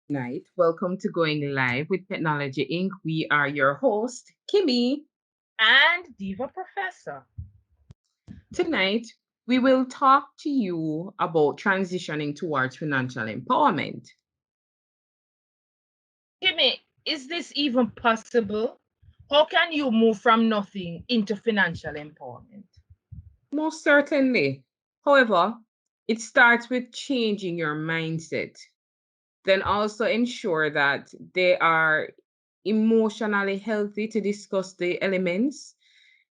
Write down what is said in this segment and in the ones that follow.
Night. Welcome to Going Live with Technology Inc. We are your host, Kimmy. And Diva Professor. Tonight, we will talk to you about transitioning towards financial empowerment. Kimmy, is this even possible? How can you move from nothing into financial empowerment? Most certainly. However, it starts with changing your mindset. Then also ensure that they are emotionally healthy to discuss the elements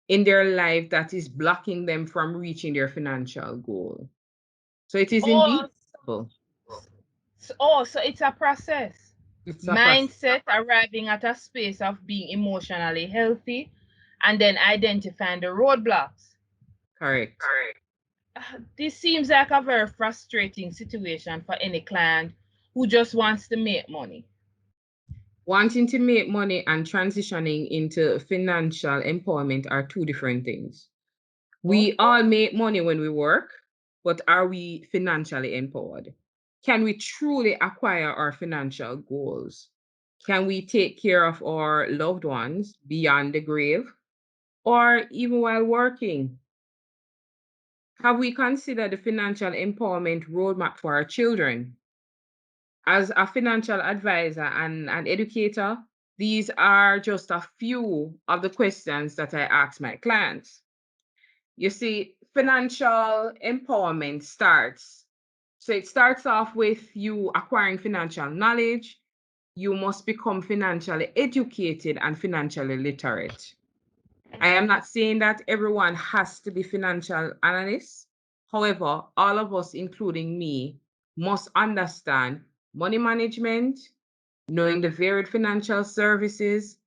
in their life that is blocking them from reaching their financial goal. So it is Oh, indeed possible. so it's a process. It's a process. Mindset arriving at a space of being emotionally healthy and then identifying the roadblocks. Correct. This seems like a very frustrating situation for any client who just wants to make money. Wanting to make money and transitioning into financial empowerment are two different things. We Okay. all make money when we work, but are we financially empowered? Can we truly acquire our financial goals? Can we take care of our loved ones beyond the grave or even while working? Have we considered the financial empowerment roadmap for our children? As a financial advisor and an educator, these are just a few of the questions that I ask my clients. You see, financial empowerment it starts off with you acquiring financial knowledge. You must become financially educated and financially literate. I am not saying that everyone has to be financial analysts. However, all of us, including me, must understand money management, knowing the varied financial services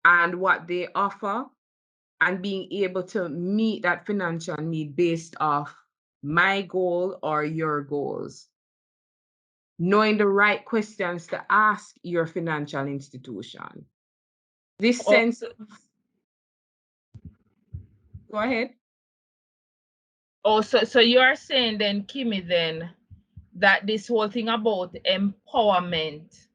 and what they offer, and being able to meet that financial need based off my goal or your goals. Knowing the right questions to ask your financial institution. This Oh, sense, go ahead. so you're saying then, Kimmy, then that this whole thing about empowerment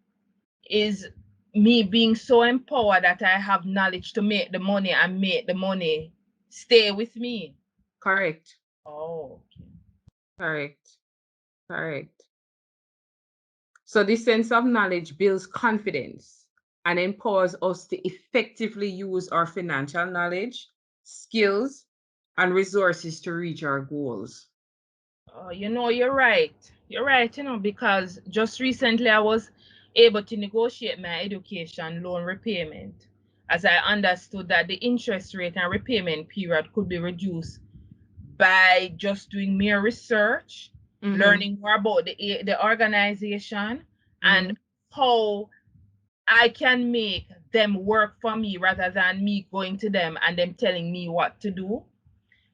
is me being so empowered that I have knowledge to make the money and make the money stay with me. Correct, Oh, okay. correct, correct. So this sense of knowledge builds confidence and empowers us to effectively use our financial knowledge, skills, and resources to reach our goals. You're right. You're right, because just recently I was able to negotiate my education loan repayment as I understood that the interest rate and repayment period could be reduced by just doing mere research, Mm-hmm, learning more about the organization and mm-hmm. how I can make them work for me rather than me going to them and them telling me what to do.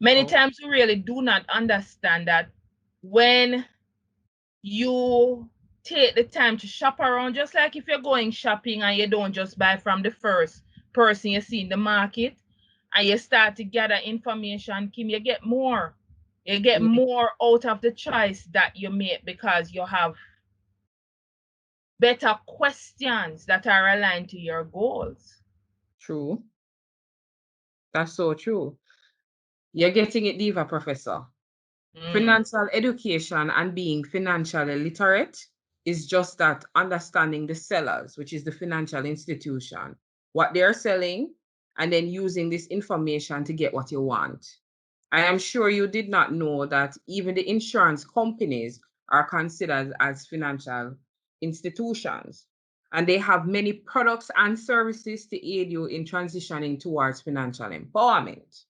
Many Oh, times we really do not understand that when you take the time to shop around, just like if you're going shopping and you don't just buy from the first person you see in the market and you start to gather information, Kim, you get more. You get yeah, more out of the choice that you make because you have better questions that are aligned to your goals. true. That's so true. You're getting it, Diva Professor. Mm. Financial education and being financially literate is just that understanding the sellers, which is the financial institution, what they're selling, and then using this information to get what you want. I am sure you did not know that even the insurance companies are considered as financial institutions, and they have many products and services to aid you in transitioning towards financial empowerment.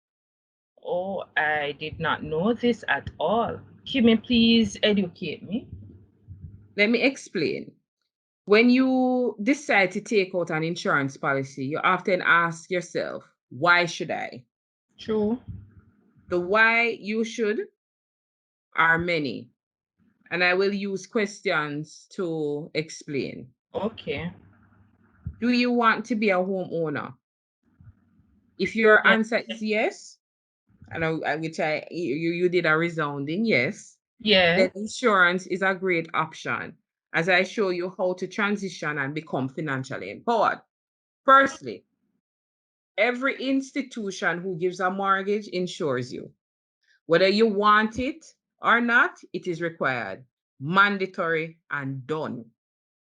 Oh, I did not know this at all. Kim, please educate me. Let me explain. When you decide to take out an insurance policy, you often ask yourself, why should I? True. The why you should are many, and I will use questions to explain. Okay. Do you want to be a homeowner? If your Yeah. answer is yes, which you did a resounding yes, Yeah. then insurance is a great option. as I show you how to transition and become financially empowered. Firstly, every institution who gives a mortgage insures you. Whether you want it or not, it is required, mandatory, and done.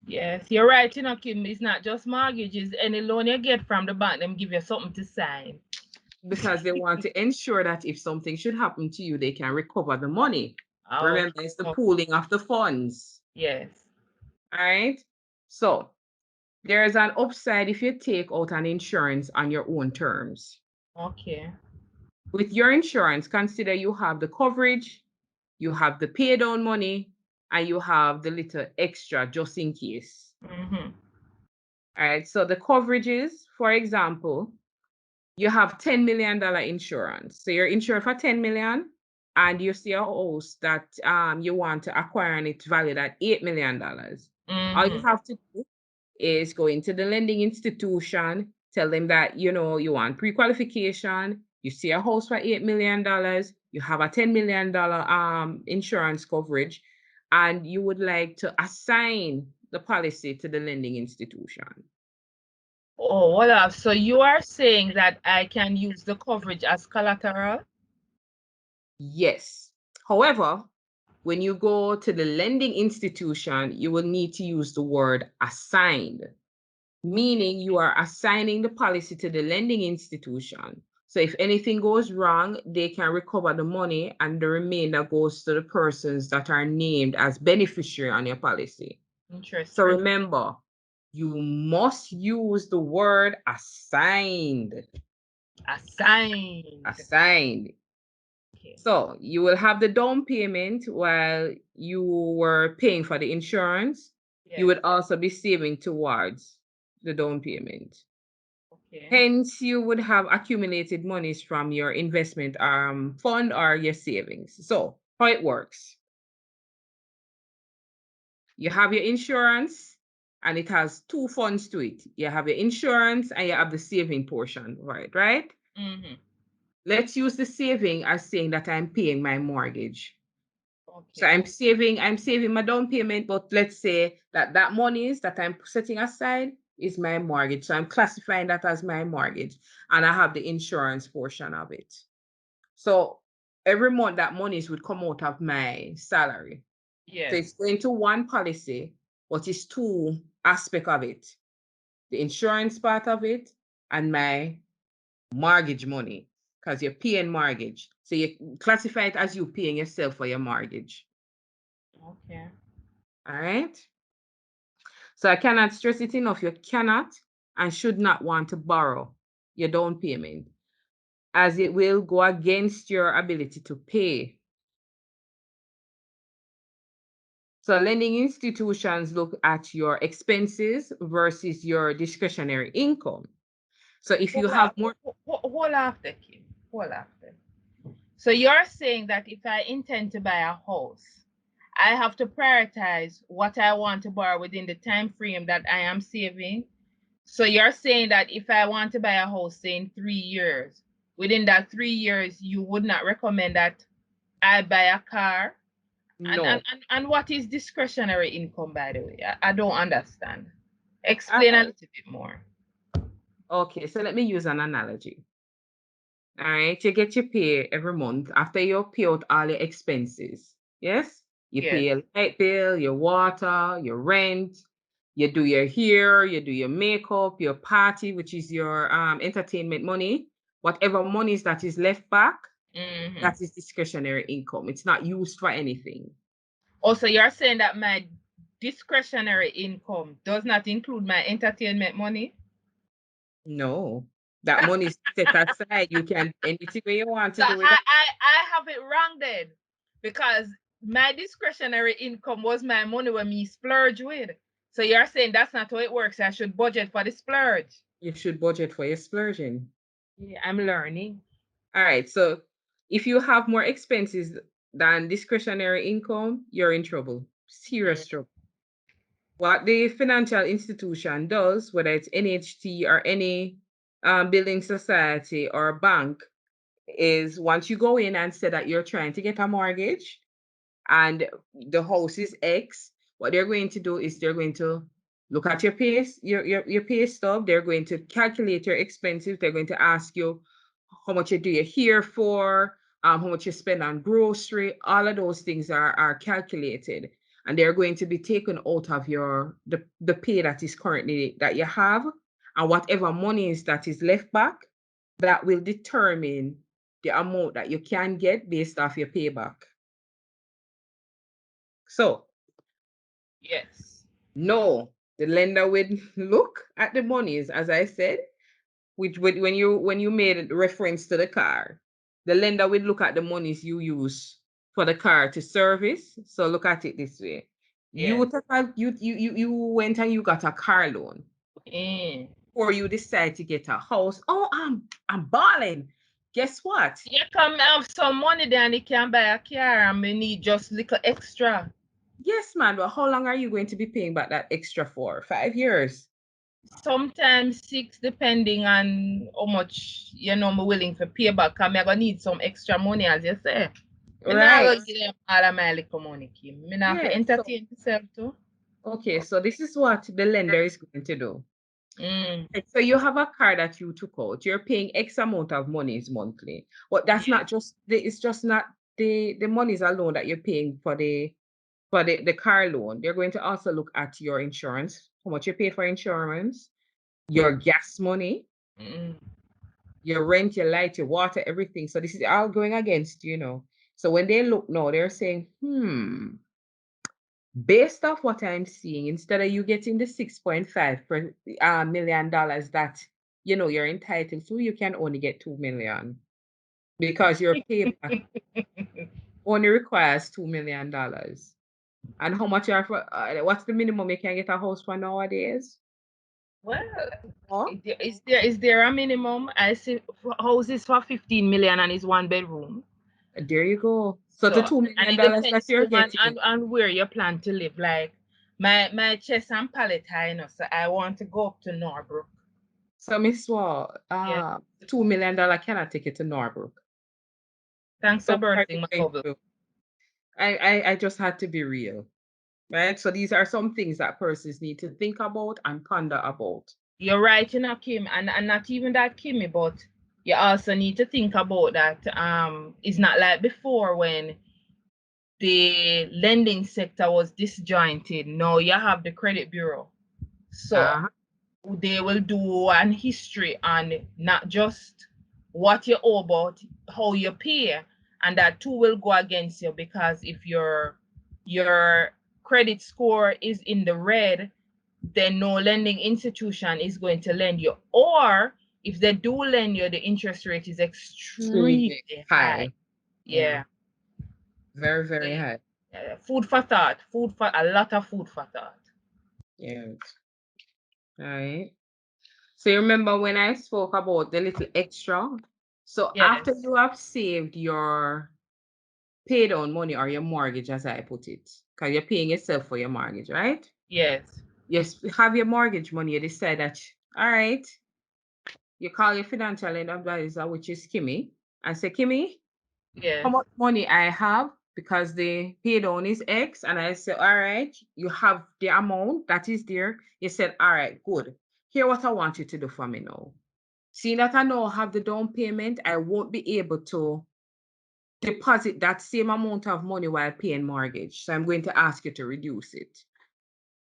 Yes, you're right, Kim. It's not just mortgages. Any loan you get from the bank, them give you something to sign. Because they want to ensure that if something should happen to you, they can recover the money. Oh, Remember, it's the okay. pooling of the funds. Yes. All right. So there is an upside if you take out an insurance on your own terms. Okay. With your insurance, consider you have the coverage, you have the pay down money, and you have the little extra just in case. Mm-hmm. All right. So the coverages, for example, you have $10 million insurance. So you're insured for 10 million and you see a house that you want to acquire and it's valued at $8 million. All you Mm-hmm. have to do is go into the lending institution, tell them that you want pre-qualification, you see a house for $8 million, you have a $10 million insurance coverage, and you would like to assign the policy to the lending institution. Oh, well, so you are saying that I can use the coverage as collateral? Yes. However, when you go to the lending institution, you will need to use the word assigned, meaning you are assigning the policy to the lending institution. So if anything goes wrong, they can recover the money and the remainder goes to the persons that are named as beneficiary on your policy. So Interesting. remember, you must use the word assigned. Assigned. Assigned. Okay. So you will have the down payment while you were paying for the insurance. You Yes. would also be saving towards the down payment. Okay. Hence, you would have accumulated monies from your investment fund or your savings. So how it works. You have your insurance and it has two funds to it. You have your insurance and you have the saving portion, right? Mm-hmm. Let's use the saving as saying that I'm paying my mortgage. So Okay. I'm saving my down payment, but let's say that that monies that I'm setting aside is my mortgage. So I'm classifying that as my mortgage and I have the insurance portion of it. So every month that monies would come out of my salary. So Yes. it's going to one policy, but it's two aspect of it. The insurance part of it and my mortgage money because you're paying mortgage. So you classify it as you paying yourself for your mortgage. Okay. All right. So I cannot stress it enough. You cannot and should not want to borrow your down payment as it will go against your ability to pay. So lending institutions look at your expenses versus your discretionary income. So if you Hold have up. more, Hold after, Kim. Hold after. So you're saying that if I intend to buy a house, I have to prioritize what I want to borrow within the time frame that I am saving. So you're saying that if I want to buy a house, say in 3 years, within that 3 years, you would not recommend that I buy a car? And no. and, and, and what is discretionary income, by the way? I don't understand. All Explain a right. little bit more. Okay, so let me use an analogy. All right, you get your pay every month after you pay out all your expenses. Yes, you pay Yes. your light bill, your water, your rent. You do your hair, you do your makeup, your party, which is your entertainment money. Whatever monies that is left back, Mm-hmm. that is discretionary income. It's not used for anything. Also, you're saying that my discretionary income does not include my entertainment money? No, that money is set aside. You can do anything you want to So do with that. I have it wrong then, because my discretionary income was my money when me splurge with. So you're saying that's not how it works. I should budget for the splurge. You should budget for your splurging. Yeah, I'm learning. All right. So if you have more expenses than discretionary income, you're in trouble. Mm. Serious trouble. What the financial institution does, whether it's NHT or any building society or bank, is once you go in and say that you're trying to get a mortgage and the house is X, what they're going to do is they're going to look at your pay stub. They're going to calculate your expenses. They're going to ask you how much you do you here for, how much you spend on grocery. All of those things are calculated, and they're going to be taken out of the pay that is currently that you have, and whatever money is that is left back, that will determine the amount that you can get based off your payback. So Yes. no, the lender would look at the monies, as I said, which would when you made reference to the car, the lender would look at the monies you use for the car to service. So look at it this way. Yes. You went and you got a car loan, Mm. or you decide to get a house. Oh, I'm balling. Guess what? You come have some money then you can buy a car and we need just little extra. Yes, man, but how long are you going to be paying back that extra for? 5 years. Sometimes 6, depending on how much I'm willing to pay back. I'm gonna need some extra money, as you say. I'm not Right. gonna give them all of my little money, Kim. I'm not have to Yes. So entertain myself too. okay, so this is what the lender is going to do. Mm. Right, so you have a car that you took out. You're paying X amount of monies monthly, but that's Yes. not just it's just not the monies alone that you're paying for the car loan. They're going to also look at your insurance, how much you pay for insurance, your gas money, Mm. your rent, your light, your water, everything. So this is all going against, you know. So when they look now, they're saying, based off what I'm seeing, instead of you getting the 6.5 million dollars that you're entitled to, you can only get 2 million because your payback only requires $2 million. And how much are for, what's the minimum you can get a house for nowadays? Well, Oh, is there a minimum? I see houses for 15 million and it's 1 bedroom. there you go. So the So, two and million it dollars that depends you're too on, getting, where you plan to live. Like my chest and palate high, so I want to go up to Norbrook. so Miss Wall, Yeah. the $2 million cannot take you to Norbrook. Thanks So for what are you bursting my going bubble. to do? I just had to be real. Right? So these are some things that persons need to think about and ponder about. You're right, Kim, and not even that, Kimmy, but you also need to think about that. It's not like before when the lending sector was disjointed. Now you have the credit bureau. So Uh-huh. they will do an history on not just what you owe, but how you pay. And that too will go against you, because if your credit score is in the red, then no lending institution is going to lend you. Or if they do lend you, the interest rate is extremely Extremely high. high. Yeah. Yeah. Very, very high. Food for thought. A lot of food for thought. Yeah. All right. So you remember when I spoke about the little extra? So after Yes. you have saved your pay down money or your mortgage, as I put it, because you're paying yourself for your mortgage, right? Yes. Yes, have your mortgage money, you decide that, all right, you call your financial advisor, which is Kimmy, and say, Kimmy, how Yes. much money I have because the pay down is X. And I said, all right, you have the amount that is there. You said, all right, good. Here what I want you to do for me now. Seeing that I now have the down payment, I won't be able to deposit that same amount of money while paying mortgage. So I'm going to ask you to reduce it.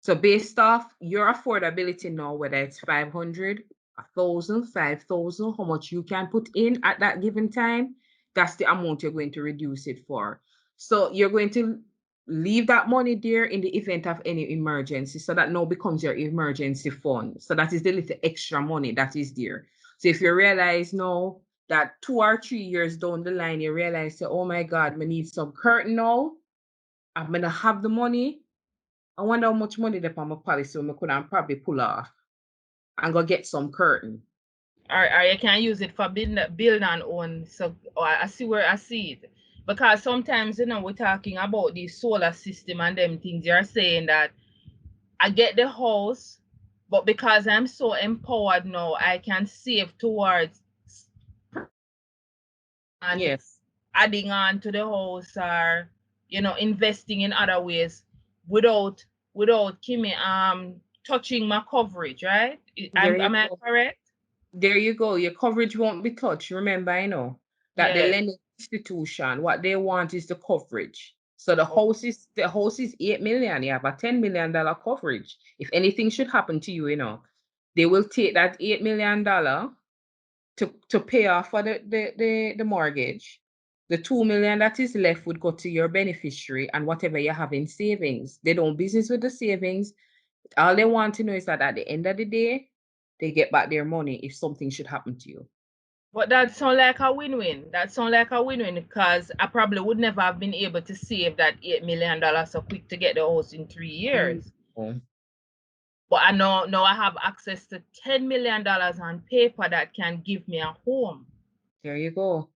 So based off your affordability now, whether it's 500, 1,000, 5,000, how much you can put in at that given time, that's the amount you're going to reduce it for. So you're going to leave that money there in the event of any emergency. So that now becomes your emergency fund. So that is the little extra money that is there. So if you realize now that 2 or 3 years down the line, you realize, oh my God, we need some curtain now. I'm gonna have the money. I wonder how much money they on my policy we could probably pull off and go get some curtain. Or you can use it for build and own. So I see where I see it. Because sometimes, we're talking about the solar system and them things. You're saying that I get the house, but because I'm so empowered now, I can save towards and Yes. adding on to the house, or investing in other ways without without Kimmy touching my coverage, right? There you Am I go. correct? There you go. Your coverage won't be touched. Remember, I know that the Yes. lending institution, what they want is the coverage. So Oh, the house is 8 million. You have a $10 million coverage. If anything should happen to you, they will take that $8 million to pay off for the mortgage. The 2 million that is left would go to your beneficiary and whatever you have in savings. They don't business with the savings. All they want to know is that at the end of the day, they get back their money if something should happen to you. but that sound like a win-win. That sound like a win-win because I probably would never have been able to save that $8 million so quick to get the house in 3 years. Mm. But I know now I have access to $10 million on paper that can give me a home. There you go.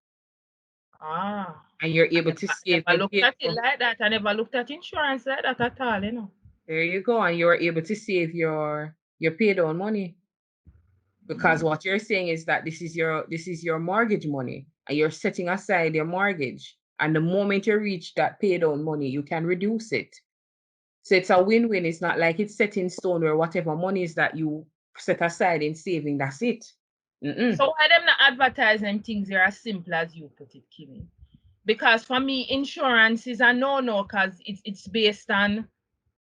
Ah, And you're able to I save never and looked pay. at it like that. I never looked at insurance like that at all. There you go. And you're able to save your pay down money. Because what you're saying is that this is your mortgage money and you're setting aside your mortgage. And the moment you reach that pay down money, you can reduce it. So it's a win-win. It's not like it's set in stone where whatever money is that you set aside in saving, that's it. Mm-mm. So why them not advertise them things here as simple as you put it, Kimmy? Because for me, insurance is a no-no because it's based on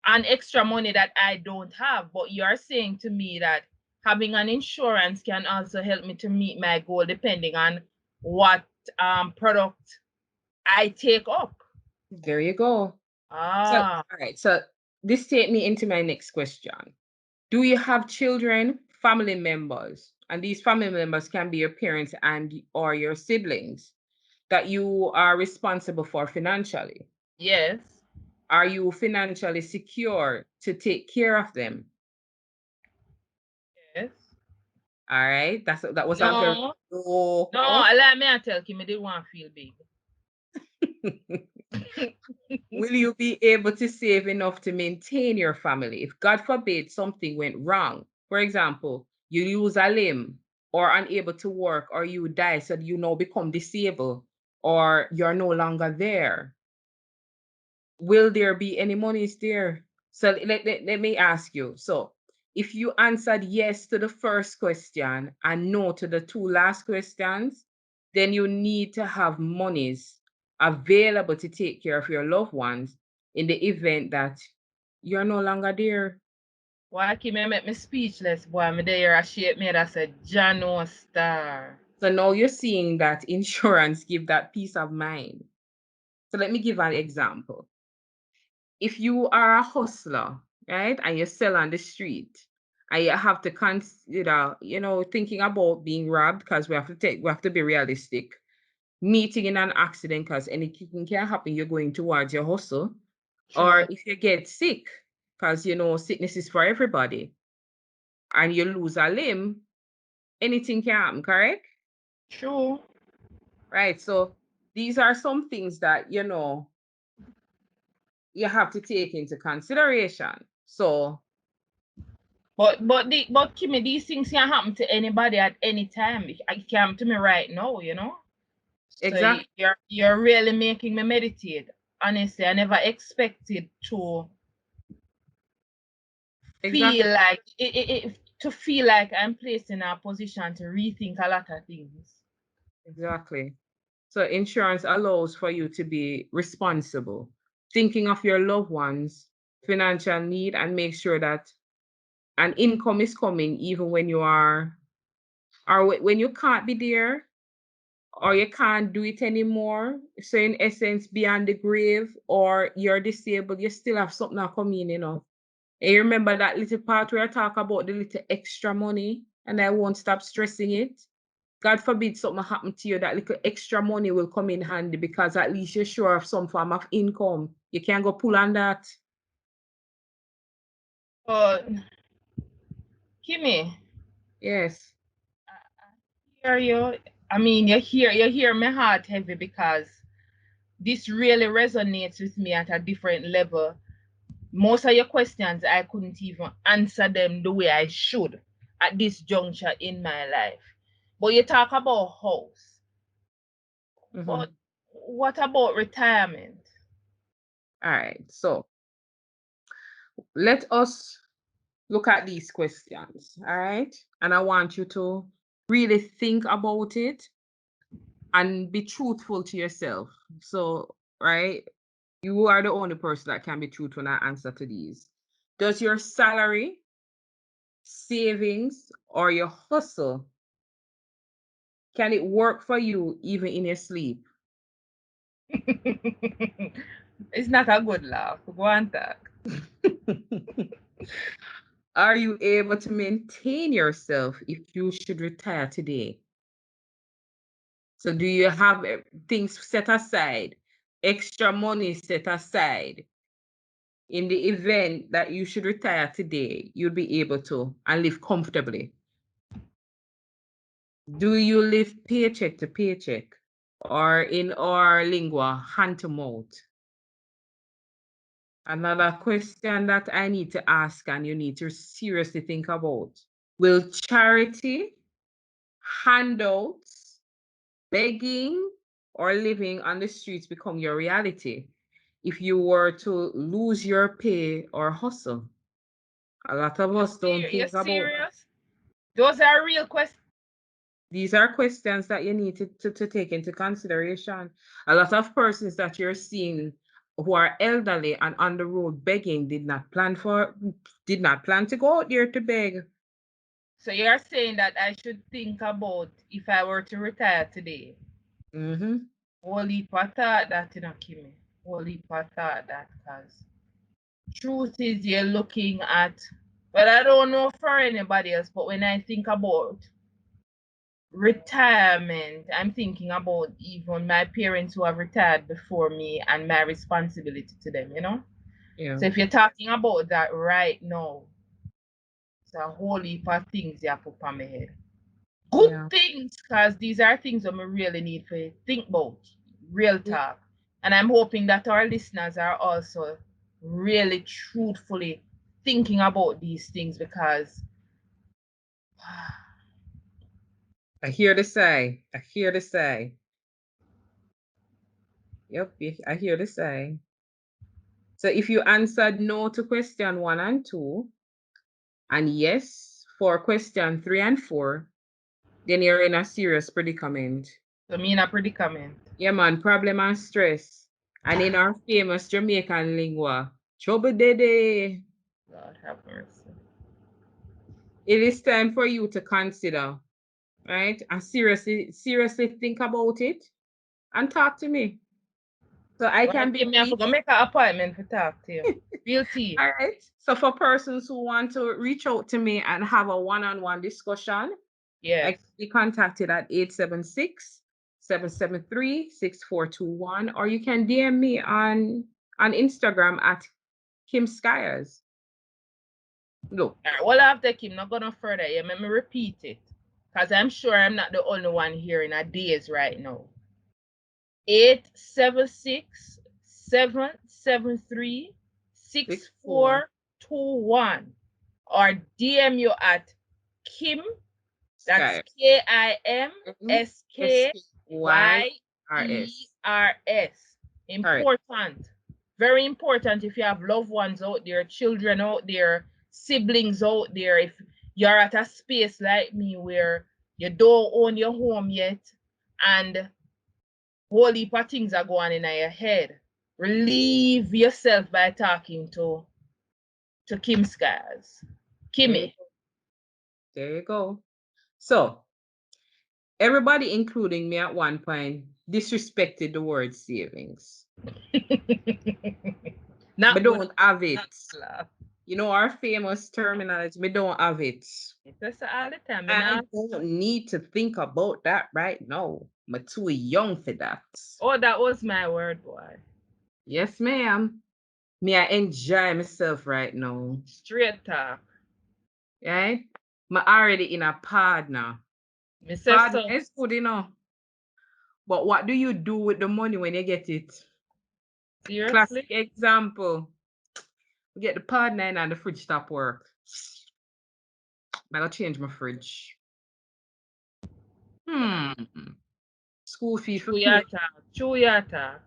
extra money that I don't have. But you're saying to me that having an insurance can also help me to meet my goal depending on what product I take up. There you go. So, Ah, all right. So this take me into my next question. Do you have children, family members, and these family members can be your parents and or your siblings that you are responsible for financially? yes, Are you financially secure to take care of them? yes. All right. That was a very No, low. no, let me tell Kimmy, they want to feel big. Will you be able to save enough to maintain your family if, God forbid, something went wrong? For example, you lose a limb or unable to work, or you die, so you now become disabled, or you're no longer there. Will there be any monies there? So let me ask you. So if you answered yes to the first question and no to the two last questions, then you need to have monies available to take care of your loved ones in the event that you're no longer there. Why Kimmy make me speechless, boy? Me there a shape me that said Jano Star. So now you're seeing that insurance give that peace of mind. So let me give an example. If you are a hustler, right, and you sell on the street, and you have to consider, thinking about being robbed because we have to be realistic, meeting in an accident because anything can happen, you're going towards your hustle, or True, if you get sick, because sickness is for everybody, and you lose a limb, anything can happen, correct? true. Right. So these are some things that you have to take into consideration. So But Kimmy, these things can happen to anybody at any time. It can happen to me right now. So exactly. you're really making me meditate. Honestly, I never expected to Exactly. feel like to feel like I'm placed in a position to rethink a lot of things. Exactly. So insurance allows for you to be responsible, thinking of your loved ones' financial need, and make sure that an income is coming even when you are, or when you can't be there, or you can't do it anymore. So in essence, beyond the grave, or you're disabled, you still have something coming. And you remember that little part where I talk about the little extra money, and I won't stop stressing it. God forbid something happen to you, that little extra money will come in handy because at least you're sure of some form of income. You can go pull on that. But Kimmy, Yes. I hear you. I mean, you hear my heart heavy because this really resonates with me at a different level. Most of your questions, I couldn't even answer them the way I should at this juncture in my life. But you talk about house. Mm-hmm. But what about retirement? All right. So Let us look at these questions, all right? And I want you to really think about it and be truthful to yourself. So, right, you are the only person that can be truthful and answer to these. Does your salary, savings, or your hustle, can it work for you even in your sleep? It's not a good laugh. Go and talk. Are you able to maintain yourself if you should retire today? So, do you have things set aside, extra money set aside in the event that you should retire today? You'll be able to and live comfortably. Do you live paycheck to paycheck or in our lingua, hand to mouth? Another question that I need to ask and you need to seriously think about. Will charity, handouts, begging, or living on the streets become your reality if you were to lose your pay or hustle? A lot of us don't You're think about that. serious? Those are real questions. These are questions that you need to take into consideration. A lot of persons that you're seeing who are elderly and on the road begging did not plan to go out there to beg. So you're saying that I should think about if I were to retire today. Mm-hmm. Holy thought that in a Kimi. Holy thought that because truth is you're looking at, but I don't know for anybody else, but when I think about retirement, I'm thinking about even my parents who have retired before me and my responsibility to them, you know? Yeah. So if you're talking about that right now, it's a whole heap of things you put on my head. Good Yeah. things, because these are things that we really need to think about, real Yeah. talk. And I'm hoping that our listeners are also really truthfully thinking about these things because I hear the say. I hear the say. Yep, I hear the say. So if you answered no to question 1 and 2, and yes for question 3 and 4, then you're in a serious predicament. so me in a predicament. Yeah, man, problem and stress. And in our famous Jamaican lingua, trouble dede. God have mercy. It is time for you to consider, right? And seriously think about it and talk to me. So I Well, can be give me, I reached. forgot make an appointment for talk to you. Real tea. All right. So for persons who want to reach out to me and have a one-on-one discussion, I Yes. can be contacted at 876-773-6421, or you can DM me on Instagram at Kim Skyers. Look, All right, well, after Kim, not going further. Yeah, let me repeat it. Because I'm sure I'm not the only one here in a daze right now. 876-773-6421 64 or DM you at Kim, that's Skyers. SKYRS. KIMSKYERS. Correct. Important. Very important if you have loved ones out there, children out there, siblings out there. If you're at a space like me where you don't own your home yet and whole heap of things are going in your head, relieve yourself by talking to Kim Skies. There you Kimmy. go. There you go. So everybody, including me at one point, disrespected the word savings. But Not good. don't have it. Not laugh. You know, our famous terminology, we don't have it. That's all the time. And I I, don't need to think about that right now. I'm too young for that. oh, that was my word, boy. Yes, ma'am. Me, I enjoy myself right now. Straight talk. Right? I'm already in a pod now. Me say Pod so. is good, But what do you do with the money when you get it? Classic Seriously? example. We get the pod nine and the fridge stop work. I gotta change my fridge. Hmm. School fee for Chew your pay. talk. Chew your talk.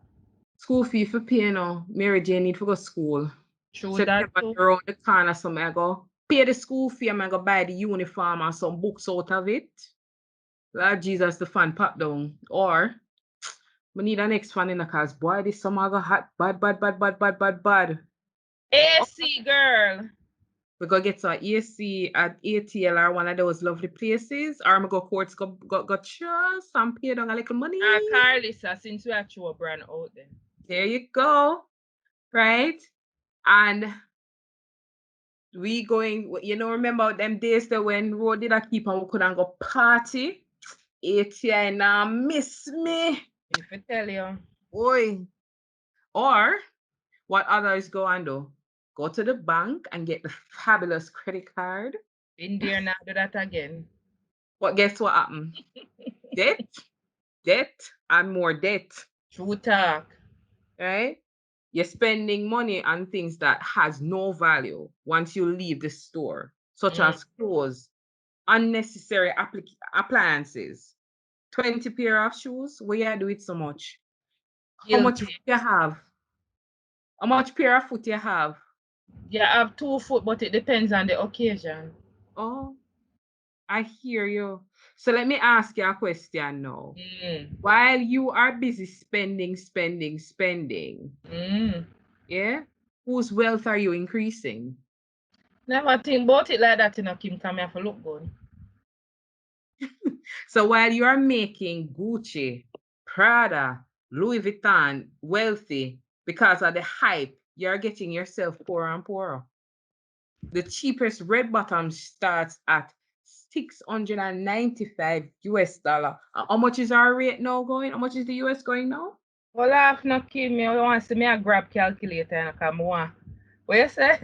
School fee for pay now. Mary Jane need to go to school. True that September too. around the corner, so I go pay the school fee, I go buy the uniform and some books out of it. Lord Jesus, the fan pop down. Or we need an next fan in the cause boy, this summer go hot, bad, bad, bad, bad, bad, bad, bad. AC girl. We go get some AC at ATL or one of those lovely places, or we go courts go trust and pay down a little money. Carlissa, since we actually a brand out there. There you go. Right? And we going, remember them days that when road did I keep and we couldn't go party? ATI now miss me. If I tell you. Boy. Or what others go and do? Go to the bank and get the fabulous credit card. In there now do that again. But guess what happened? Debt, debt, and more debt. True talk. Right? You're spending money on things that has no value once you leave the store, such as clothes, unnecessary appliances, 20 pair of shoes. Where you do it so much? How much Guilty. foot you have? How much pair of foot you have? You have 2 foot, but it depends on the occasion. Oh, I hear you. So let me ask you a question now. Mm. While you are busy spending, Mm. yeah, whose wealth are you increasing? Never think about it like that, Kim, come here for look good. So while you are making Gucci, Prada, Louis Vuitton wealthy because of the hype, you're getting yourself poorer and poorer. The cheapest red bottom starts at 695 US dollar. How much is our rate now going? How much is the US going now? Well, I have no Kim, me want to see me a grab calculator and come on. What you say?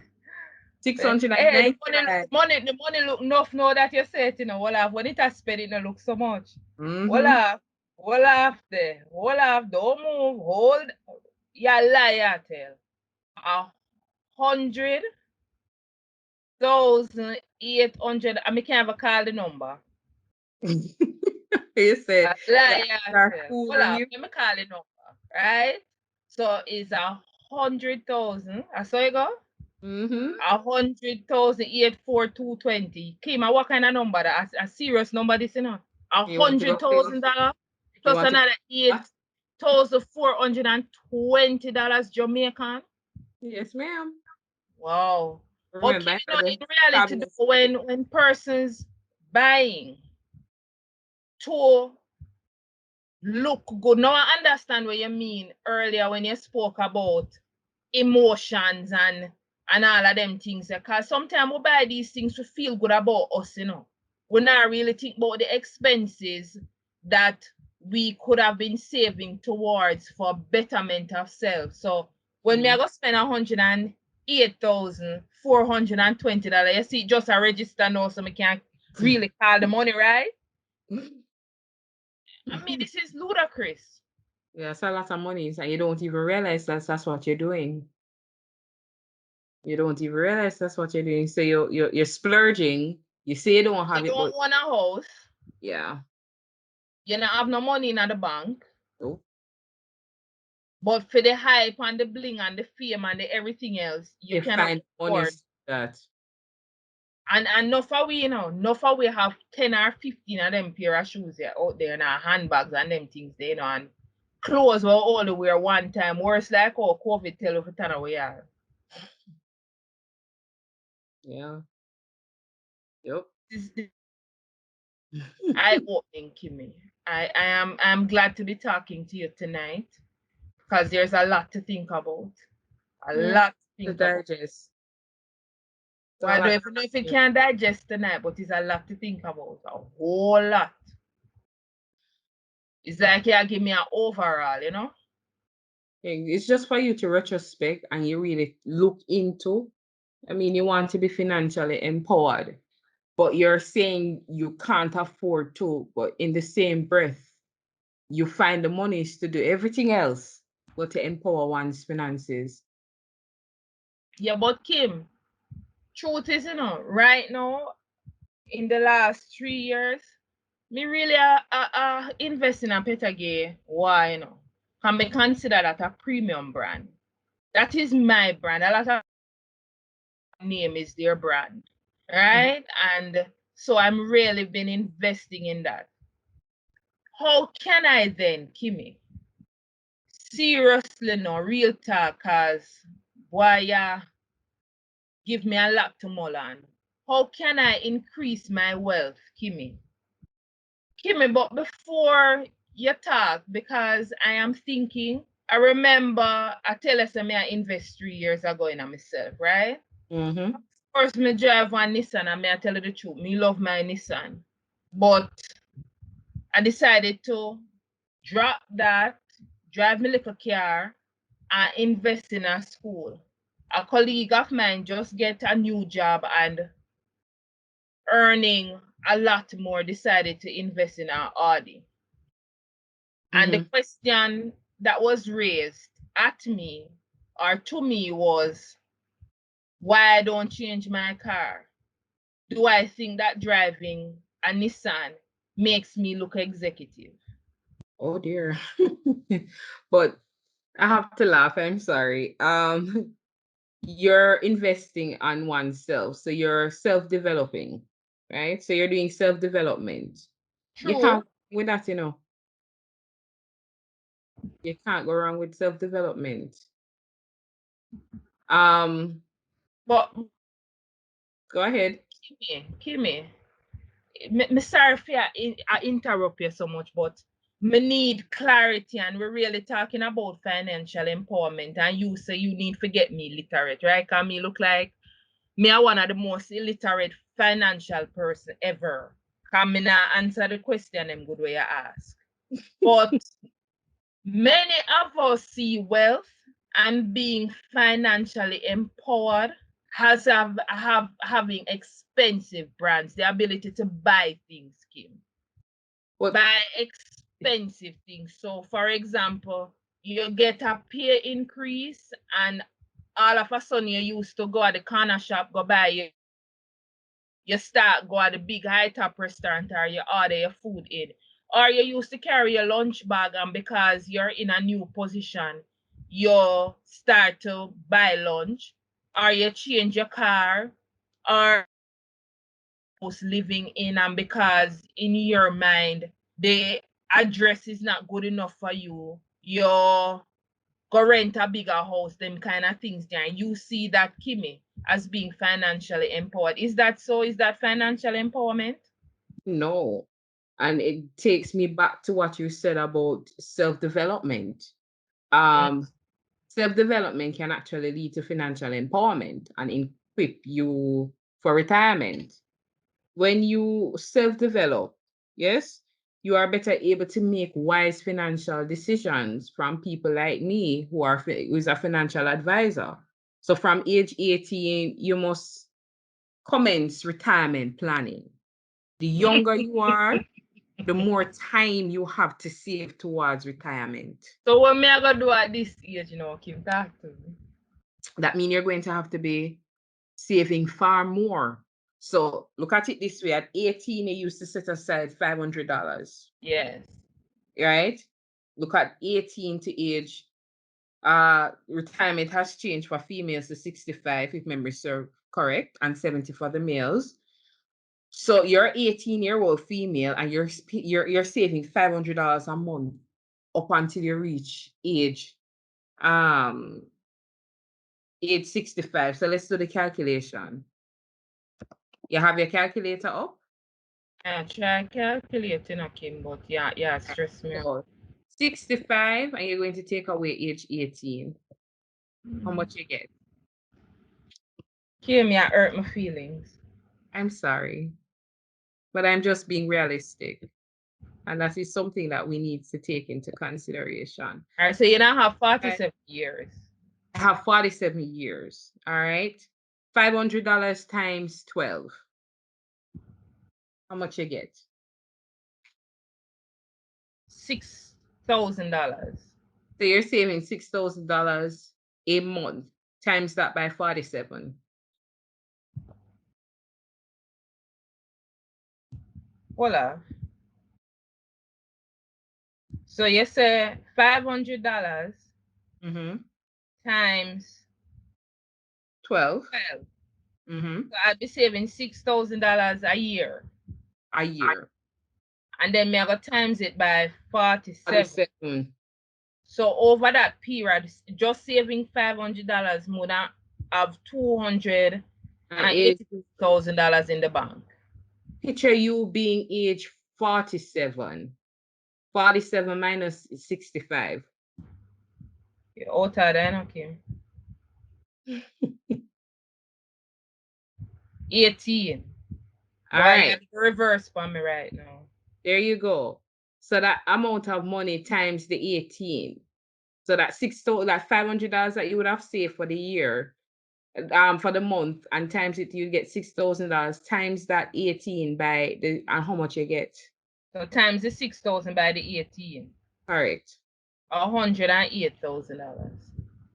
695. Hey, the money look enough now that you say it, well, when it has spent, it don't look so much. Mm-hmm. Don't move, hold. You lie, I tell. 100,800. I mean, can't even call the number. You said Lie, I are tell. fooling you. Let me call the number, right? So it's 100,000. I saw you go. Mm-hmm. 100,000 Kim, what kind of number that? A serious number, this, A You want to go play with $100,000 you plus want to another what? $8,420 Jamaican. Yes, ma'am. Wow. But Remember, Kim, I know the in reality, fabulous though, when persons buying to look good. Now I understand what you mean earlier when you spoke about emotions and all of them things. Because sometimes we buy these things to feel good about us, We not really think about the expenses that we could have been saving towards for betterment of self. So when me I go spend $108,420, you see, just a register now, so we can't really call the money, right? I mean, this is ludicrous. Yeah, it's a lot of money, and you don't even realize that's what you're doing. You don't even realize that's what you're doing. So you're splurging. You say you don't have You it, don't but own a house. yeah. You don't have no money in the bank. Oh. But for the hype and the bling and the fame and the everything else, you You cannot find money afford. that. And enough for we, enough for we have 10 or 15 of them pair of shoes out there in our handbags and them things there, and clothes were all the wear one time. Worse like COVID tell you for turn away are. Yeah. Yep. This is eye-opening, Kimmy. I'm glad to be talking to you tonight because there's a lot to think about. A lot to To think about. digest. Well, I don't even know if you can digest tonight, but it's a lot to think about. A whole lot. It's like you give me an overall. It's just for you to retrospect and you really look into. I mean, you want to be financially empowered, but you're saying you can't afford to, but in the same breath, you find the monies to do everything else but to empower one's finances. Yeah, but Kim, truth is, right now, in the last 3 years, me really invest in a better gear. Why, Can be considered that a premium brand. That is my brand. A lot of name is their brand, right? And so I'm really been investing in that. How can I then, Kimmy? Seriously, no, real talk, cause boy, yeah, give me a lot to mull on. How can I increase my wealth, Kimmy? Kimmy, but before you talk, because I am thinking, I remember I tell us I invest 3 years ago in myself, right? Mm-hmm. First, me drive one Nissan, and I tell you the truth, me love my Nissan. But I decided to drop that, drive my little car, and invest in a school. A colleague of mine just get a new job and earning a lot more, decided to invest in our Audi. And the Mm-hmm. question that was raised at me or to me was, why I don't change my car? Do I think that driving a Nissan makes me look executive? Oh dear. But I have to laugh. I'm sorry. You're investing on oneself. So you're self-developing, right? So you're doing self-development. You True, can't with that, you know. You can't go wrong with self-development. Um, but go ahead. Kimmy, me sorry if I interrupt you so much, but me need clarity, and we're really talking about financial empowerment. And you say you need to get me literate, right? Cause me look like me are one of the most illiterate financial person ever. Cause me not answer the question them good way you ask. But many of us see wealth and being financially empowered has having expensive brands, the ability to buy things, Kim. What Buy expensive things. So for example, you get a pay increase and all of a sudden you used to go at the corner shop, go buy you start go at the big high top restaurant or you order your food in. Or you used to carry your lunch bag, and because you're in a new position, you start to buy lunch, or you change your car, or living in, and because in your mind the address is not good enough for you, you go rent a bigger house, them kind of things there. You see that, Kimmy, as being financially empowered. Is that so? Is that financial empowerment? no. And it takes me back to what you said about self-development. Mm. Um, self-development can actually lead to financial empowerment and equip you for retirement. When you self-develop, yes, you are better able to make wise financial decisions from people like me who is a financial advisor. So from age 18, you must commence retirement planning. The younger you are, the more time you have to save towards retirement. So what me I gonna do at this age, Kim, talk to me. That means you're going to have to be saving far more. So look at it this way: at 18, you used to set aside $500, Yes. right? Look at 18 to age. Retirement has changed for females to 65, if memory serve correct, and 70 for the males. So you're 18-year-old female, and you're saving $500 a month up until you reach um age 65. So let's do the calculation. You have your calculator up? I try calculating, Kim, but yeah, stress me out. So 65, and you're going to take away age 18. How much you get? Kim, you hurt my feelings. I'm sorry, but I'm just being realistic. And that is something that we need to take into consideration. All right, so you now have I 47 years. have 47 years. All right. $500 times 12. How much you get? $6,000. So you're saving $6,000 a month. Times that by 47. Voila. So you say $500 Mm-hmm. times 12. 12. Mm-hmm. So I'll be saving $6,000 a year. A year. And then me I go times it by 47. 47. So over that period, just saving $500 more than have And age, $282,000 in the bank. picture you being age 47. 47 minus 65. You're out of there, okay. 18. All Boy, you right. have the reverse for me right now. There you go. So that amount of money times the 18. So that that $500 that you would have saved for the year, for the month, and times it, you get $6,000 times that 18 by the and how much you get. So times the 6,000 by the 18. Correct. $108,000.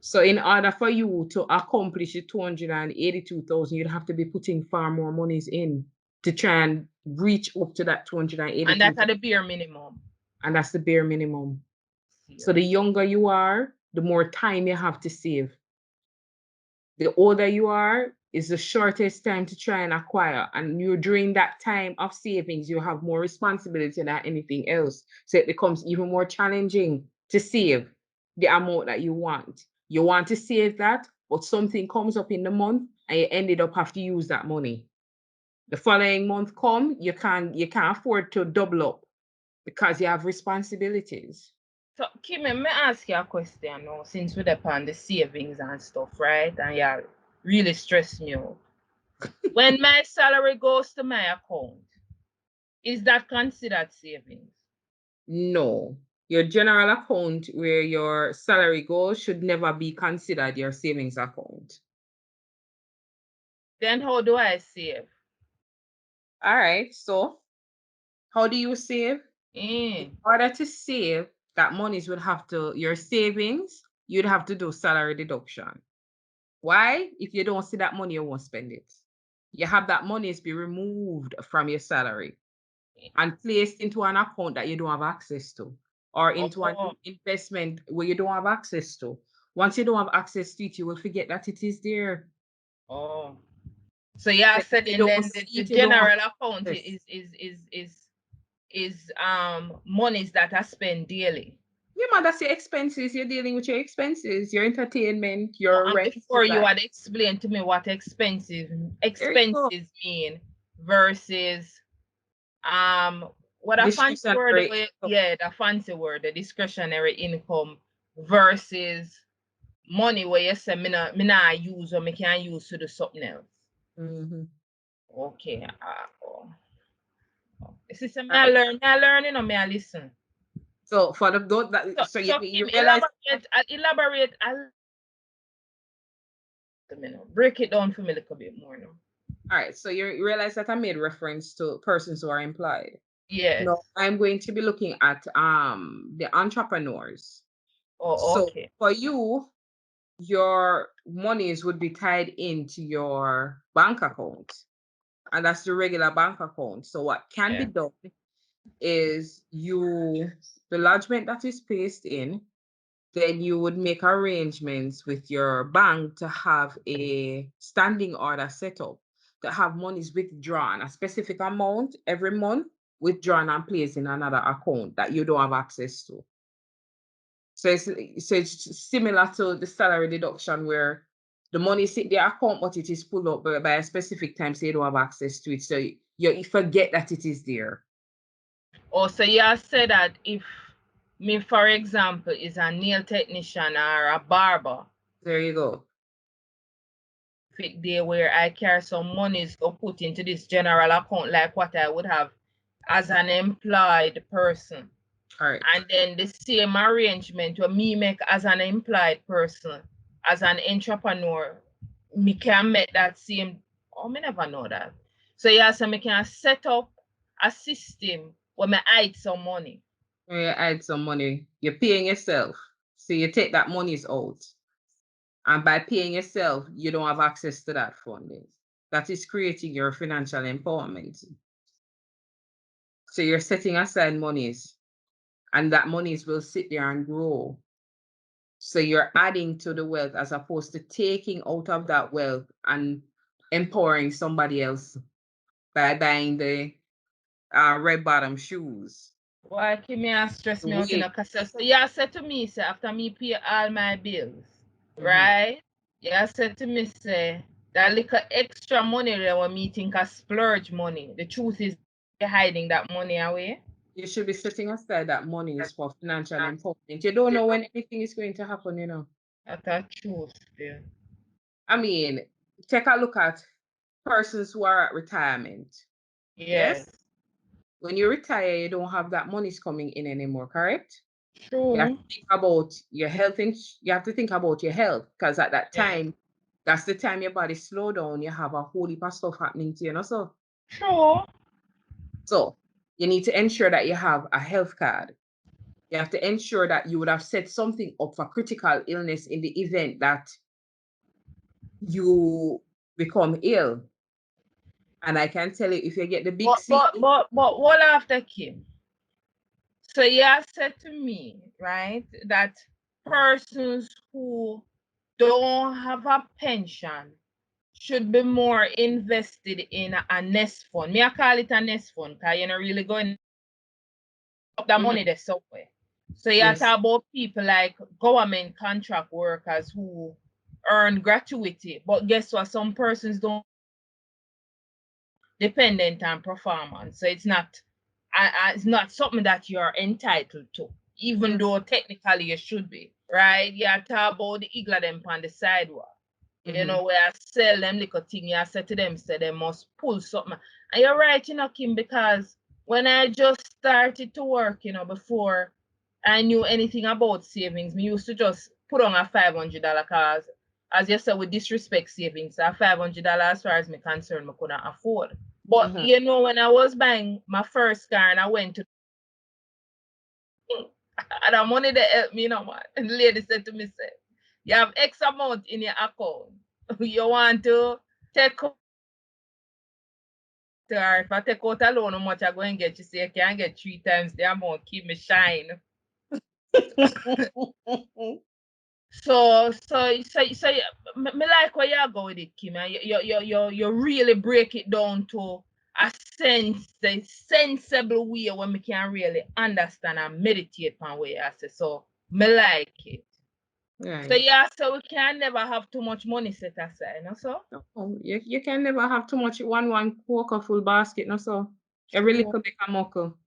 So in order for you to accomplish the 282,000, you'd have to be putting far more monies in to try and reach up to that And that's at 282,000. the bare minimum. And that's the bare minimum. So the Serious. younger you are, the more time you have to save. The older you are, is the shortest time to try and acquire. And you during that time of savings, you have more responsibility than anything else. So it becomes even more challenging to save the amount that you want. You want to save that, but something comes up in the month and you ended up have to use that money. The following month come, you can't afford to double up because you have responsibilities. So, Kim, let me ask you a question now, since we're upon the savings and stuff, right? And you really stress me out. When my salary goes to my account, is that considered savings? No. Your general account where your salary goes should never be considered your savings account. Then how do I save? All right. So, how do you save? In Mm. order to save, that monies would have to, your savings, you'd have to do salary deduction. Why? If you don't see that money, you won't spend it. You have that monies be removed from your salary and placed into an account that you don't have access to, or into an Oh, investment where you don't have access to. Once you don't have access to it, you will forget that it is there. oh. So yeah, If said you and don't then see the it, you don't have general account access. is monies that I spend daily. Yeah, man, that's your expenses. You're dealing with your expenses, your entertainment, Oh, your and rent. before you Like, had explained to me what there you go. expenses mean versus what a fancy word Discretionary income. yeah, the fancy word, the discretionary income versus money where you say me not use or me can use to do something else. Mhm. Okay. Oh. This is me All I right. learn, you know, me I listen. So for the those that So, so you, so you Kim, realize. elaborate a minute. Break it down for me a little bit more now. All right. So you realize that I made reference to persons who are employed. Yes. No, I'm going to be looking at the entrepreneurs. Oh, So okay. for you, your monies would be tied into your bank account, and that's the regular bank account. So what can be Yeah. done is the lodgement that is placed in, then you would make arrangements with your bank to have a standing order set up to have monies withdrawn, a specific amount every month withdrawn and placed in another account that you don't have access to. So it's similar to the salary deduction where the money sit the account, but it is pulled up by a specific time, so you don't have access to it. So you forget that it is there. Oh, so you said that if me, for example, is a nail technician or a barber, There you go. fit day where I carry some monies to put into this general account, like what I would have as an employed person. Correct. And then the same arrangement where me make as an employed person, as an entrepreneur, me can make that same. Oh, me never know that. So yeah, so me can set up a system where me hide some money. When you add some money, you're paying yourself. So you take that monies out. And by paying yourself, you don't have access to that funding. That is creating your financial empowerment. So you're setting aside monies, and that monies will sit there and grow. So you're adding to the wealth as opposed to taking out of that wealth and empowering somebody else by buying the red bottom shoes. Why can me and stress me out, you Wait. know? Cause so you said to me, say, after me pay all my bills, Mm-hmm. right? You said to me, say, that little extra money there when me think a splurge money. The truth is you're hiding that money away. You should be setting aside that money is for financial empowerment. You don't know when anything is going to happen, you know. That's a truth, yeah. I mean, take a look at persons who are at retirement. Yes? Yes. When you retire, you don't have that money's coming in anymore, correct? You have True. to think about your health. You have to think about your health because at that Yeah. time, that's the time your body slow down. You have a whole heap of stuff happening to you, you know. True. So you need to ensure that you have a health card. You have to ensure that you would have set something up for critical illness in the event that you become ill. And I can tell you, if you get the big C, But what after Kim? So you said to me, right, that persons who don't have a pension should be more invested in a nest fund. Me I call it a nest fund because you're not really going up the money there somewhere. So you yes. talk about people like government contract workers who earn gratuity, but guess what? Some persons don't dependent on performance. So it's not something that you're entitled to, even though technically you should be, right? You talk about the eagle them on the sidewalk. You know, where I sell them little thing, I said to them, say they must pull something. And you're right, you know, Kim, because when I just started to work, you know, before I knew anything about savings, me used to just put on a $500 cause, as you said, with disrespect savings, a $500 as far as me concerned, I couldn't afford. But you know, when I was buying my first car and I went to and the money that helped me, you know what? And the lady said to me, say, you have X amount in your account. You want to take out, or if I take out a loan, how much I go and get? You say you can get 3 times the amount, keep me shine. So me like where you go with it, Kim. You really break it down to a the sensible way where me can really understand and meditate on what you say. So me like it. Right. So yeah, so we can never have too much money set aside, no so? No, you can never have too much one quokka full basket, no so. Every True. little make a muckle.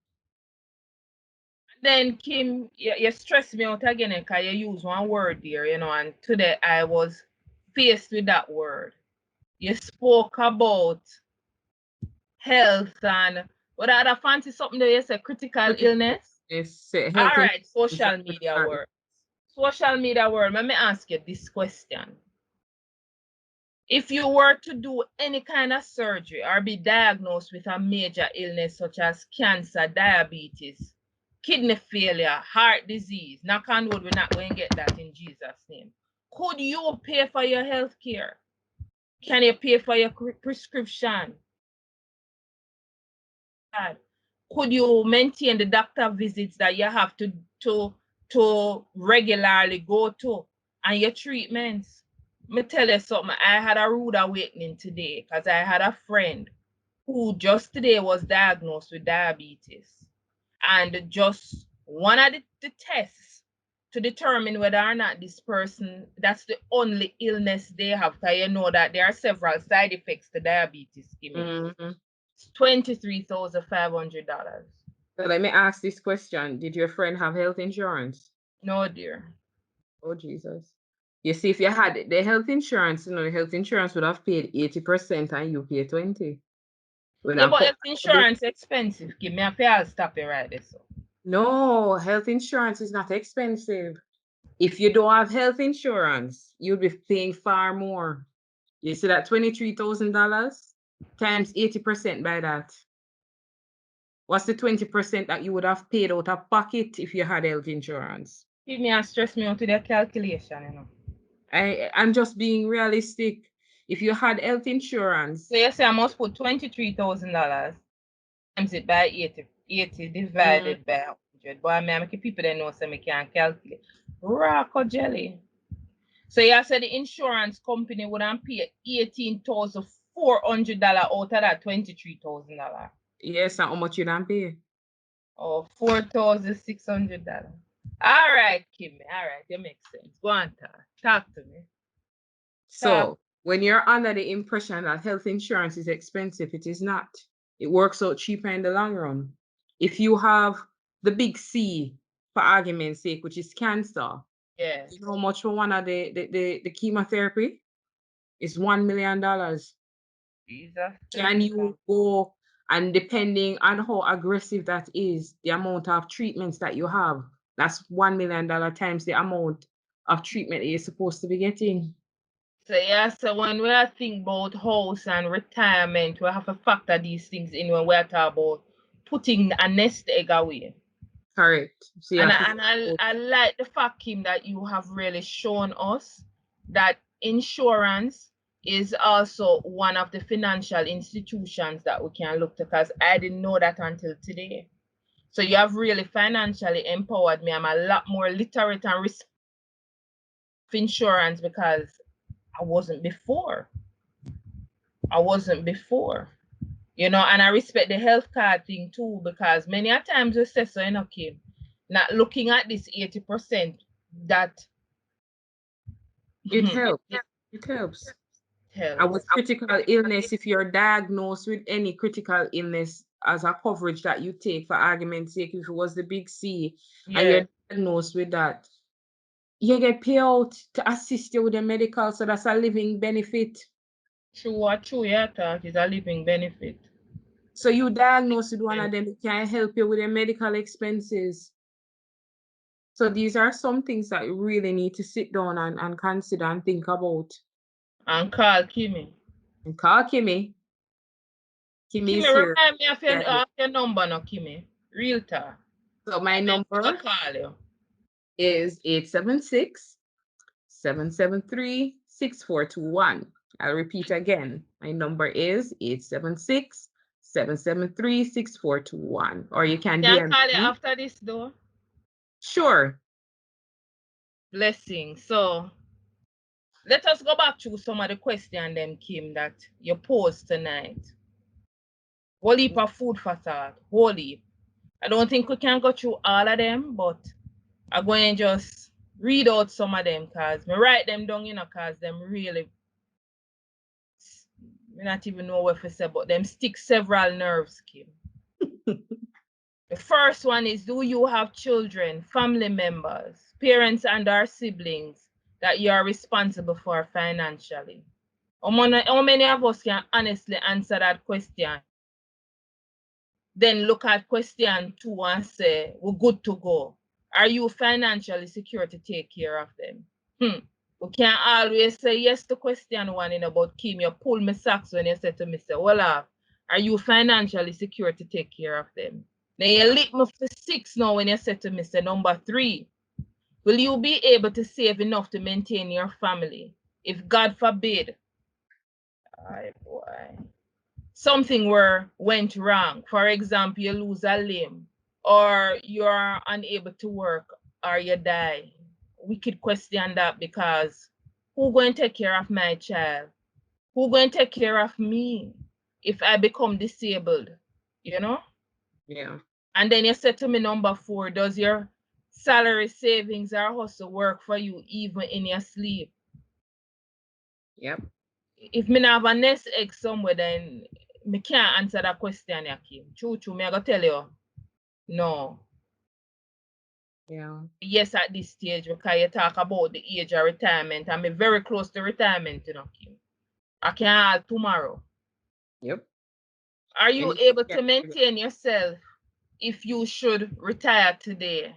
Then Kim, you stress me out again because you use one word there, you know, and today I was faced with that word. You spoke about health and what other fancy something there you say critical illness. It's All health and right, social media word. Social media word. Let me ask you this question. If you were to do any kind of surgery or be diagnosed with a major illness such as cancer, diabetes, kidney failure, heart disease, knock on wood, we're not going to get that in Jesus' name. Could you pay for your health care? Can you pay for your prescription? Could you maintain the doctor visits that you have to regularly go to and your treatments? Me tell you something. I had a rude awakening today because I had a friend who just today was diagnosed with diabetes, and just one of the tests to determine whether or not this person that's the only illness they have. Because you know that there are several side effects to diabetes. $23,500. So let me ask this question. Did your friend have health insurance? No, dear. Oh, Jesus. You see, if you had the health insurance, the health insurance would have paid 80% and you pay 20. When Yeah, I'm but health insurance expensive. Give me a pay, I'll stop you right there. So. No, health insurance is not expensive. If you don't have health insurance, you'll be paying far more. You see that $23,000 times 80% by that. What's the 20% that you would have paid out of pocket if you had health insurance? Give me and stress me out to the calculation, you know. I'm just being realistic. If you had health insurance, So you say I must put $23,000 times it by 80 divided by 100. But I mean, I make people that know so I can calculate. Rock or jelly. So you said the insurance company would pay $400 out of that $23,000. Yes, and how much you done pay? Oh, $4,600. All right, Kimmy. All right, that makes sense. Go on, talk to me. So when you're under the impression that health insurance is expensive, it is not. It works out cheaper in the long run. If you have the big C, for argument's sake, which is cancer, Yes. you know how much for one of the chemotherapy? It's $1 million. Jesus. Can you go, and depending on how aggressive that is, the amount of treatments that you have, that's $1 million times the amount of treatment that you're supposed to be getting. So yeah, so when we are thinking about house and retirement, we have to factor these things in when we are talking about putting a nest egg away. Correct. So you And, have to I like the fact, Kim, that you have really shown us that insurance is also one of the financial institutions that we can look to, because I didn't know that until today. So you have really financially empowered me. I'm a lot more literate and respectful of insurance because I wasn't before. You know, and I respect the health card thing too, because many a times we say so, you know, Kim, not looking at this 80% that it helps. It helps. helps. And with critical illness, if you're diagnosed with any critical illness as a coverage that you take, for argument's sake, if it was the big C and you're diagnosed with that, you get payout to assist you with the medical. So that's a living benefit. True, yeah, talk is a living benefit. So you diagnosed with one of them, it can help you with the medical expenses. So these are some things that you really need to sit down and consider and think about. And call Kimmy. And call Kimmy. Kimmy is Kimmy, here. remind me of Yeah. your number now, Kimmy. Real talk. So my I'll number call you. is 876-773-6421. I'll repeat again. My number is 876-773-6421. Or you can Can DM call you me. after this though. Sure. Blessing. So let us go back to some of the questions, them, Kim, that you posed tonight. Whole heap of food for thought. Whole heap. I don't think we can go through all of them, but I'm going to just read out some of them because me write them down, you know, because them really, I not even know what to say, but them stick several nerves, Kim. The first one is, do you have children, family members, parents and our siblings that you are responsible for financially? How many of us can honestly answer that question? Then look at question 2 and say, we're good to go. Are you financially secure to take care of them? We can't always say yes to question 1, you know, but Kim, you pull me socks when you say to me, say, well, are you financially secure to take care of them? Then you lick me for 6 now when you say to me, say, number 3, will you be able to save enough to maintain your family? If God forbid, something went wrong. For example, you lose a limb, or you're unable to work, or you die. We could question that, because who going to take care of my child? Who going to take care of me if I become disabled? You know? Yeah. And then you said to me, number 4, does your salary, savings, or hustle work for you even in your sleep? Yep. If me have a nest egg somewhere, then me can't answer that question, Kim. True, me I go tell you, no. Yeah. Yes, at this stage, because you talk about the age of retirement, I'm very close to retirement, you know, Kim. I can have tomorrow. Yep. Are you able to maintain yourself if you should retire today?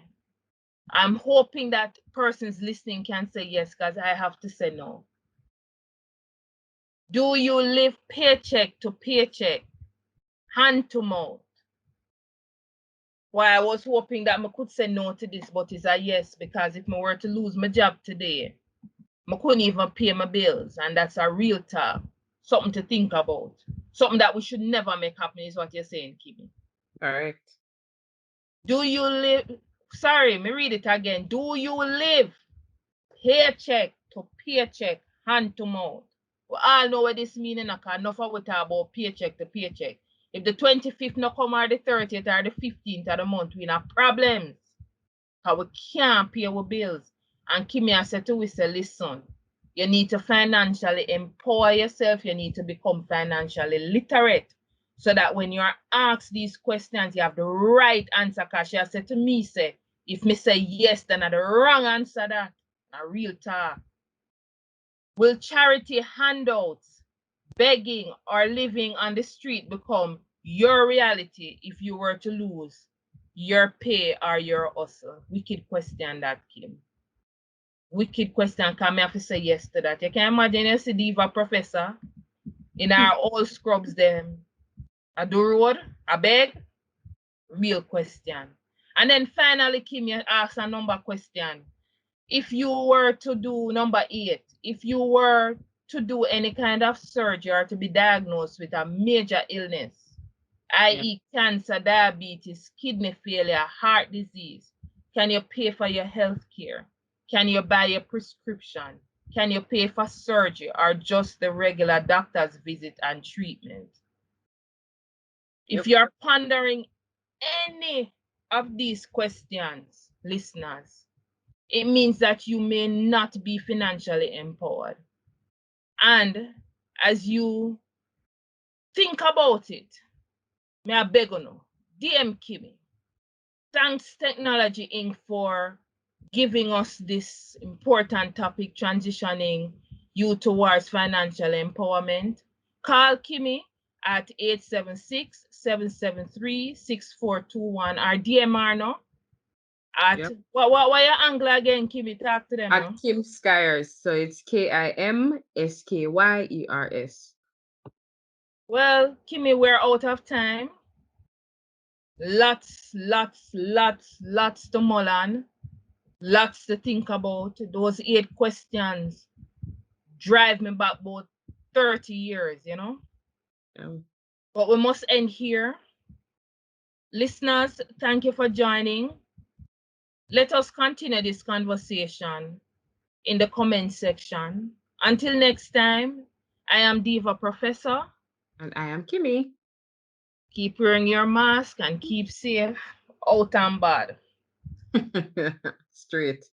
I'm hoping that persons listening can say yes, because I have to say no. Do you live paycheck to paycheck, hand to mouth? Well, I was hoping that I could say no to this, but it's a yes, because if I were to lose my job today, I couldn't even pay my bills, and that's a real talk. Something to think about. Something that we should never make happen is what you're saying, Kimmy. Correct. Do you live, sorry, me read it again. Do you live paycheck to paycheck, hand to mouth? We all know what this meaning, enough of we talk about paycheck to paycheck. If the 25th no come or the 30th or the 15th of the month, we have problems. Because we can't pay our bills. And Kimmy has said to we say, listen, you need to financially empower yourself. You need to become financially literate. So that when you're asked these questions, you have the right answer. Because she has said to me, say, if me say yes, then I the wrong answer that. A real talk. Will charity handouts, begging, or living on the street become your reality if you were to lose your pay or your hustle? Wicked question that, Kim. Wicked question. Can I have to say yes to that? You can imagine you see Diva professor in our old scrubs them. I do road, I beg. Real question. And then finally, Kim, you ask a number question. If you were to do number 8, if you were to do any kind of surgery or to be diagnosed with a major illness, i.e. cancer, diabetes, kidney failure, heart disease, can you pay for your health care? Can you buy a prescription? Can you pay for surgery or just the regular doctor's visit and treatment? If you're pondering any of these questions, listeners, it means that you may not be financially empowered. And as you think about it, may I beg you, DM Kimmy. Thanks Technology Inc. for giving us this important topic, transitioning you towards financial empowerment. Call Kimmy at 876-773-6421 or DM her no at what your angle again, Kimmy? Talk to them. At Kim Skyers. So it's KIMSKYERS. Well, Kimmy, we're out of time. Lots to mull on. Lots to think about. Those 8 questions drive me back about 30 years, you know? But we must end here. Listeners, thank you for joining. Let us continue this conversation in the comment section. Until next time, I am Diva Professor. And I am Kimmy. Keep wearing your mask and keep safe. Out and bad. Straight.